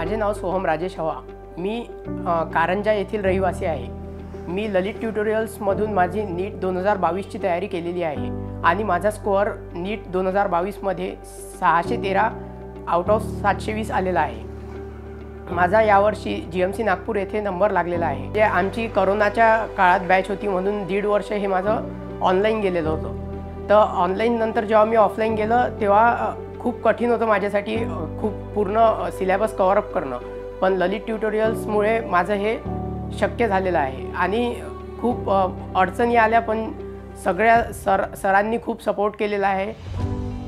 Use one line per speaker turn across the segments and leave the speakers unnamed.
माझे नाव सोहम राजेश हवा। मी कारंजा येथील रहिवासी आहे। मी ललित ट्युटोरियल्समधून माझी नीट 2022 ची तयारी केलेली आहे आणि माझा स्कोअर नीट 2022 मध्ये 613 आउट ऑफ 720 आलेला आहे। माझा यावर्षी जीएमसी नागपूर येथे नंबर लागलेला आहे। जे आमची कोरोनाच्या काळात बॅच होती म्हणून 1.5 वर्ष हे माझं ऑनलाईन गेलेलं होतं। तर ऑनलाईन नंतर जेव्हा मी ऑफलाईन गेलं तेव्हा खूप कठीण होतं माझ्यासाठी खूप पूर्ण सिलेबस कव्हर अप करणं, पण ललित ट्युटोरियल्समुळे माझं हे शक्य झालेलं आहे आणि खूप अडचणी आल्या पण सगळ्या सरांनी खूप सपोर्ट केलेला आहे।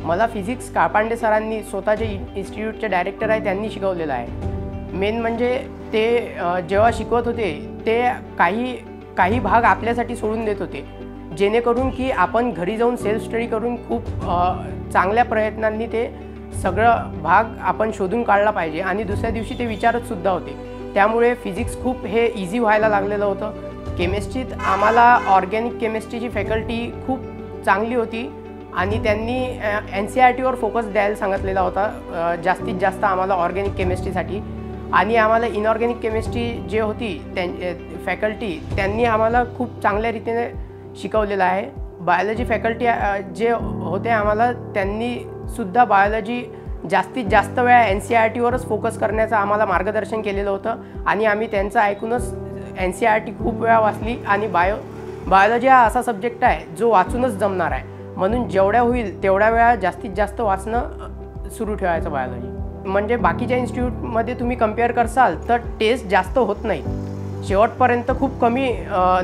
मला फिजिक्स काळपांडे सरांनी स्वतःचे इन्स्टिट्यूटचे डायरेक्टर आहे त्यांनी शिकवलेलं आहे। मेन म्हणजे ते जेव्हा शिकवत होते ते काही भाग आपल्यासाठी सोडून देत होते, जेणेकरून की आपण घरी जाऊन सेल्फ स्टडी करून खूप चांगल्या प्रयत्नांनी ते सगळं भाग आपण शोधून काढला पाहिजे आणि दुसऱ्या दिवशी ते विचारत सुद्धा होते। त्यामुळे फिजिक्स खूप हे इझी व्हायला लागलेलं होतं। केमिस्ट्रीत आम्हाला ऑर्गॅनिक केमिस्ट्रीची फॅकल्टी खूप चांगली होती आणि त्यांनी NCERTवर फोकस द्यायला सांगितलेला होता जास्तीत जास्त आम्हाला ऑर्गॅनिक केमिस्ट्रीसाठी। आणि आम्हाला इनऑर्गॅनिक केमिस्ट्री जे होती फॅकल्टी त्यांनी आम्हाला खूप चांगल्या रीतीने शिकवलेलं आहे। बायोलॉजी फॅकल्टी जे होते आम्हाला त्यांनी सुद्धा बायोलॉजी जास्तीत जास्त वेळा NCERTवरच फोकस करण्याचं आम्हाला मार्गदर्शन केलेलं होतं आणि आम्ही त्यांचं ऐकूनच NCERT खूप वेळा वाचली आणि बायोलॉजी हा असा सब्जेक्ट आहे जो वाचूनच जमणार आहे, म्हणून जेवढ्या होईल तेवढ्या वेळा जास्तीत जास्त वाचणं सुरू ठेवायचं बायोलॉजी। म्हणजे बाकीच्या इन्स्टिट्यूटमध्ये तुम्ही कंपेअर करसाल तर टेस्ट जास्त होत नाही, शेवटपर्यंत खूप कमी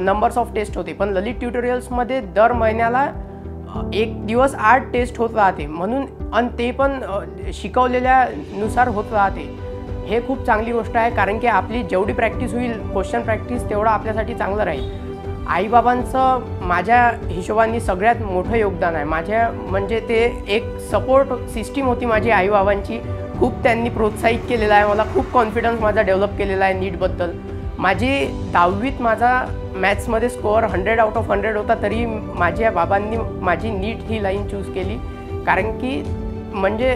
नंबर्स ऑफ टेस्ट होते, पण ललित ट्युटोरियल्समध्ये दर महिन्याला 1 दिवस 8 टेस्ट होत राहते, म्हणून आणि ते पण शिकवलेल्यानुसार होत राहते। हे खूप चांगली गोष्ट आहे, कारण की आपली जेवढी प्रॅक्टिस होईल क्वेश्चन प्रॅक्टिस तेवढं आपल्यासाठी चांगलं राहील। आईबाबांचं माझ्या हिशोबाने सगळ्यात मोठं योगदान आहे। म्हणजे ते एक सपोर्ट सिस्टीम होती माझी आईबाबांची, खूप त्यांनी प्रोत्साहित केलेलं आहे मला, खूप कॉन्फिडन्स माझा डेव्हलप केलेला आहे नीटबद्दल। माझी 10वीत माझा मॅथ्समध्ये स्कोअर 100 आउट ऑफ 100 होता, तरी माझ्या बाबांनी माझी नीट ही लाईन चूज केली, कारण की म्हणजे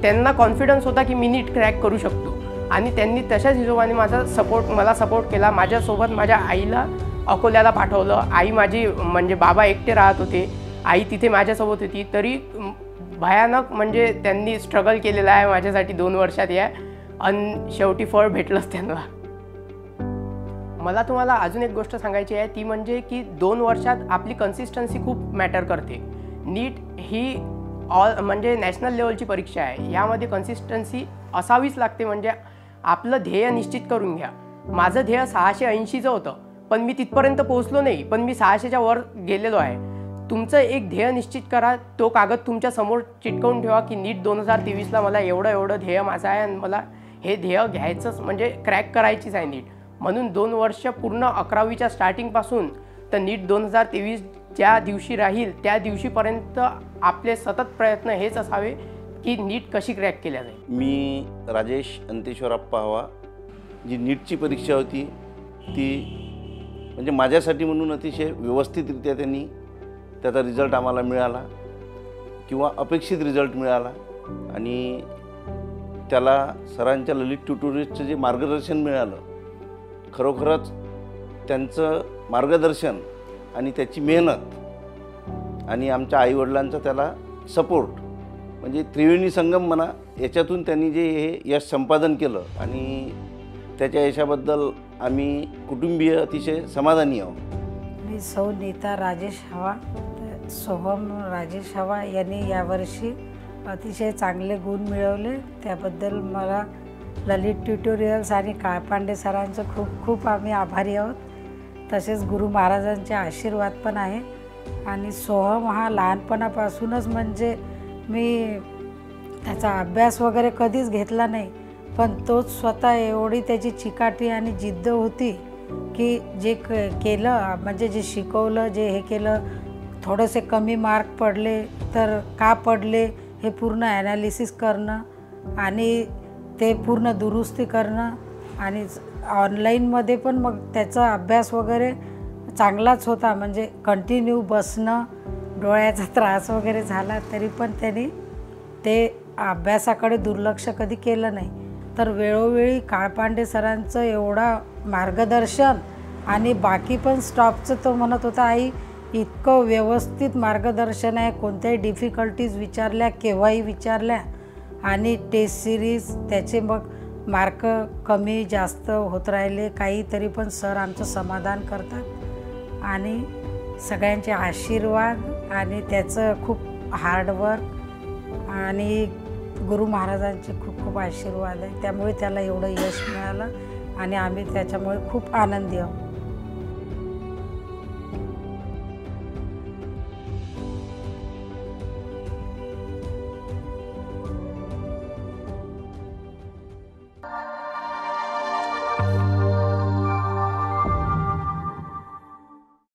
त्यांना कॉन्फिडन्स होता की मी नीट क्रॅक करू शकतो आणि त्यांनी तशाच हिशोबाने मला सपोर्ट केला। माझ्यासोबत माझ्या आईला अकोल्याला पाठवलं। आई माझी म्हणजे बाबा एकटे राहत होते, आई तिथे माझ्यासोबत होती, तरी भयानक म्हणजे त्यांनी स्ट्रगल केलेला आहे माझ्यासाठी 2 वर्षात या, आणि शेवटी फळ भेटलंच त्यांना। मला तुम्हाला अजून एक गोष्ट सांगायची आहे, ती म्हणजे की 2 वर्षात आपली कन्सिस्टन्सी खूप मॅटर करते। नीट ही म्हणजे नॅशनल लेवलची परीक्षा आहे, यामध्ये कन्सिस्टन्सी असावीच लागते। म्हणजे आपलं ध्येय निश्चित करून घ्या। माझं ध्येय 680चं होतं, पण मी तिथपर्यंत पोहोचलो नाही, पण मी 600च्या वर गेलेलो आहे। तुमचं एक ध्येय निश्चित करा, तो कागद तुमच्या समोर चिटकवून ठेवा की नीट 2023ला मला एवढं ध्येय माझं आहे आणि मला हे ध्येय घ्यायचंच, म्हणजे क्रॅक करायचीच आहे नीट। म्हणून 2 वर्ष पूर्ण 11वीच्या स्टार्टिंगपासून तर नीट 2023 ज्या दिवशी राहील त्या दिवशीपर्यंत आपले सतत प्रयत्न हेच असावे की नीट कशी क्रॅक केल्या जाईल।
मी राजेश अंतेश्वरप्पा हवा। जी नीटची परीक्षा होती ती म्हणजे माझ्यासाठी म्हणून अतिशय व्यवस्थितरित्या त्यांनी त्याचा रिझल्ट आम्हाला मिळाला किंवा अपेक्षित रिझल्ट मिळाला आणि त्याला सरांच्या ललित ट्युटोरियल्सचं जे मार्गदर्शन मिळालं, खरोखरच त्यांचं मार्गदर्शन आणि त्याची मेहनत आणि आमच्या आईवडिलांचा त्याला सपोर्ट म्हणजे त्रिवेणी संगम म्हणा, याच्यातून त्यांनी जे हे यश संपादन केलं आणि त्याच्या यशाबद्दल आम्ही कुटुंबीय अतिशय समाधानी आहोत।
मी सौ नीता राजेश हवा। सोहम राजेश हवा यांनी यावर्षी अतिशय चांगले गुण मिळवले, त्याबद्दल मला ललित ट्युटोरियल्स आणि काळपांडे सरांचं खूप खूप आम्ही आभारी आहोत। तसेच गुरु महाराजांचे आशीर्वाद पण आहे। आणि सोहम हा लहानपणापासूनच म्हणजे मी त्याचा अभ्यास वगैरे कधीच घेतला नाही, पण तोच स्वतः एवढी त्याची चिकाटी आणि जिद्द होती की जे केलं म्हणजे जे शिकवलं, जे हे केलं, थोडेसे कमी मार्क पडले तर का पडले हे पूर्ण ॲनालिसिस करणं आणि ते पूर्ण दुरुस्ती करणं आणि ऑनलाईनमध्ये पण मग त्याचा अभ्यास वगैरे चांगलाच होता। म्हणजे कंटिन्यू बसणं, डोळ्याचा त्रास वगैरे झाला तरी पण त्यांनी ते अभ्यासाकडे दुर्लक्ष कधी केलं नाही। तर वेळोवेळी काळपांडे सरांचं एवढा मार्गदर्शन आणि बाकी पण स्टॉफचं तो म्हणत होता, आई इतकं व्यवस्थित मार्गदर्शन आहे, कोणत्याही डिफिकल्टीज विचारल्या केव्हाही विचारल्या, आणि टेस्ट सिरीज त्याचे मग मार्क कमी जास्त होत राहिले काही तरी पण सर आमचं समाधान करतात, आणि सगळ्यांचे आशीर्वाद आणि त्याचं खूप हार्डवर्क आणि गुरु महाराजांचे खूप खूप आशीर्वाद आहे, त्यामुळे त्याला एवढं यश मिळालं आणि आम्ही त्याच्यामुळे खूप आनंदी आहोत.